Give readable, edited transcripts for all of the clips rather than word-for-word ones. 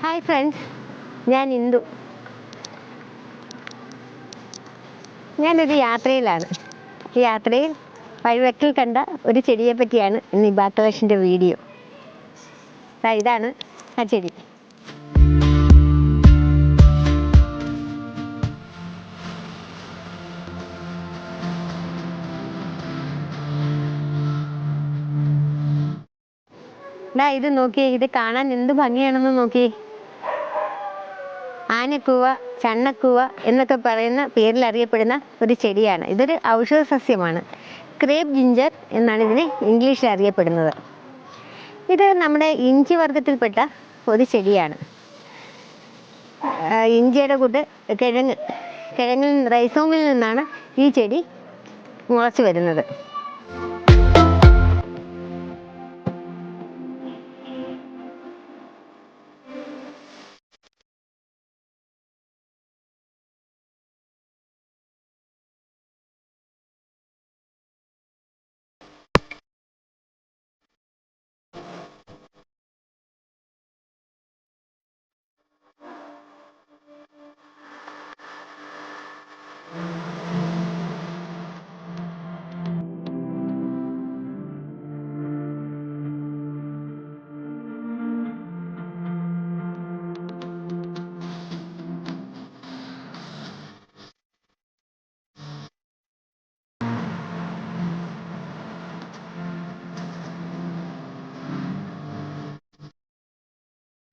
Hi friends, ഞാൻ ഇന്ദു. ഞാനൊരു യാത്രയിലാണ്. ഈ യാത്രയിൽ വഴിവെക്കിൽ കണ്ട ഒരു ചെടിയെ പറ്റിയാണ് ഇന്ന് ഈ ബാത്ത് കളക്ഷൻ്റെ വീഡിയോ. ഇതാണ് ആ ചെടി. ഇത് നോക്കിയേ, ഇത് കാണാൻ എന്ത് ഭംഗിയാണെന്ന് നോക്കിയേ. ആനക്കൂവ, ചണ്ണക്കൂവ എന്നൊക്കെ പറയുന്ന പേരിൽ അറിയപ്പെടുന്ന ഒരു ചെടിയാണ്. ഇതൊരു ഔഷധ സസ്യമാണ്. ക്രേപ്പ് ജിഞ്ചർ എന്നാണ് ഇതിനെ ഇംഗ്ലീഷിൽ അറിയപ്പെടുന്നത്. ഇത് നമ്മുടെ ഇഞ്ചി വർഗത്തിൽപ്പെട്ട ഒരു ചെടിയാണ്. ഇഞ്ചിയുടെ കൂട്ട് കിഴങ്ങിൽ റൈസോമിൽ നിന്നാണ് ഈ ചെടി മുളച്ചു വരുന്നത്.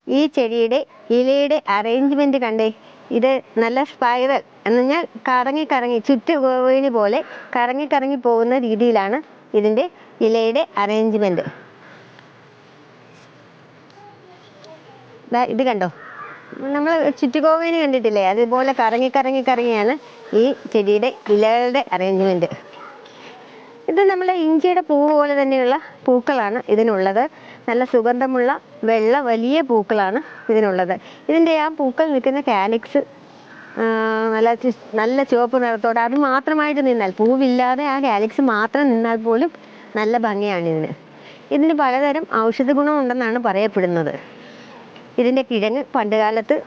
ഈ ചെടിയുടെ ഇലയുടെ അറേഞ്ച്മെന്റ് കണ്ടേ. ഇത് നല്ല സ്പൈറൽ എന്ന് പറഞ്ഞാൽ കറങ്ങി ചുറ്റുകോവിന് പോലെ കറങ്ങി പോകുന്ന രീതിയിലാണ് ഇതിൻ്റെ ഇലയുടെ അറേഞ്ച്മെന്റ്. ഇത് കണ്ടോ, നമ്മൾ ചുറ്റുകോവിന് കണ്ടിട്ടില്ലേ, അതുപോലെ കറങ്ങിയാണ് ഈ ചെടിയുടെ ഇലകളുടെ അറേഞ്ച്മെന്റ്. ഇത് നമ്മളെ ഇഞ്ചിയുടെ പൂവ് പോലെ തന്നെയുള്ള പൂക്കളാണ് ഇതിനുള്ളത്. നല്ല സുഗന്ധമുള്ള വെള്ള വലിയ പൂക്കളാണ് ഇതിനുള്ളത്. ഇതിൻ്റെ ആ പൂക്കൾ നിൽക്കുന്ന കാലിക്സ് നല്ല ചുവപ്പ് നിറത്തോടെ അത് മാത്രമായിട്ട് നിന്നാൽ, പൂവില്ലാതെ ആ കാലിക്സ് മാത്രം നിന്നാൽ പോലും നല്ല ഭംഗിയാണ് ഇതിന് പലതരം ഔഷധ ഗുണമുണ്ടെന്നാണ് പറയപ്പെടുന്നത്. ഇതിൻ്റെ കിഴങ്ങ് പണ്ടുകാലത്ത്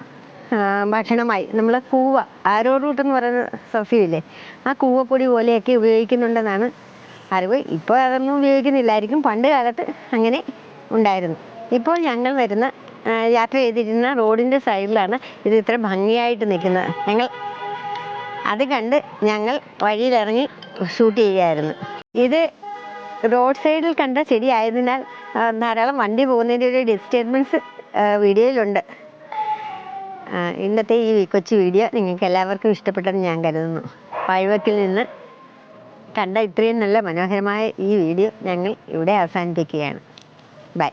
ഭക്ഷണമായി നമ്മൾ കൂവ, ആരോ റൂട്ട് എന്ന് പറയുന്ന സസ്യമില്ലേ, ആ കൂവപ്പൊടി പോലെയൊക്കെ ഉപയോഗിക്കുന്നുണ്ടെന്നാണ് അറിവ്. ഇപ്പോൾ അതൊന്നും ഉപയോഗിക്കുന്നില്ലായിരിക്കും. പണ്ട് കാലത്ത് അങ്ങനെ ഉണ്ടായിരുന്നു. ഇപ്പോൾ ഞങ്ങൾ യാത്ര ചെയ്തിരുന്ന റോഡിൻ്റെ സൈഡിലാണ് ഇത് ഇത്ര ഭംഗിയായിട്ട് നിൽക്കുന്നത്. അത് കണ്ട് ഞങ്ങൾ വഴിയിലിറങ്ങി ഷൂട്ട് ചെയ്യുകയായിരുന്നു. ഇത് റോഡ് സൈഡിൽ കണ്ട ചെടി ആയതിനാൽ ധാരാളം വണ്ടി പോകുന്നതിൻ്റെ ഒരു ഡിസ്റ്റർബൻസ് വീഡിയോയിലുണ്ട്. ഇന്നത്തെ ഈ കൊച്ചു വീഡിയോ നിങ്ങൾക്ക് എല്ലാവർക്കും ഇഷ്ടപ്പെട്ടെന്ന് ഞാൻ കരുതുന്നു. വഴിവെക്കിൽ നിന്ന് കണ്ട ഇത്രയും നല്ല മനോഹരമായ ഈ വീഡിയോ ഞങ്ങൾ ഇവിടെ അവസാനിപ്പിക്കുകയാണ്. ബൈ.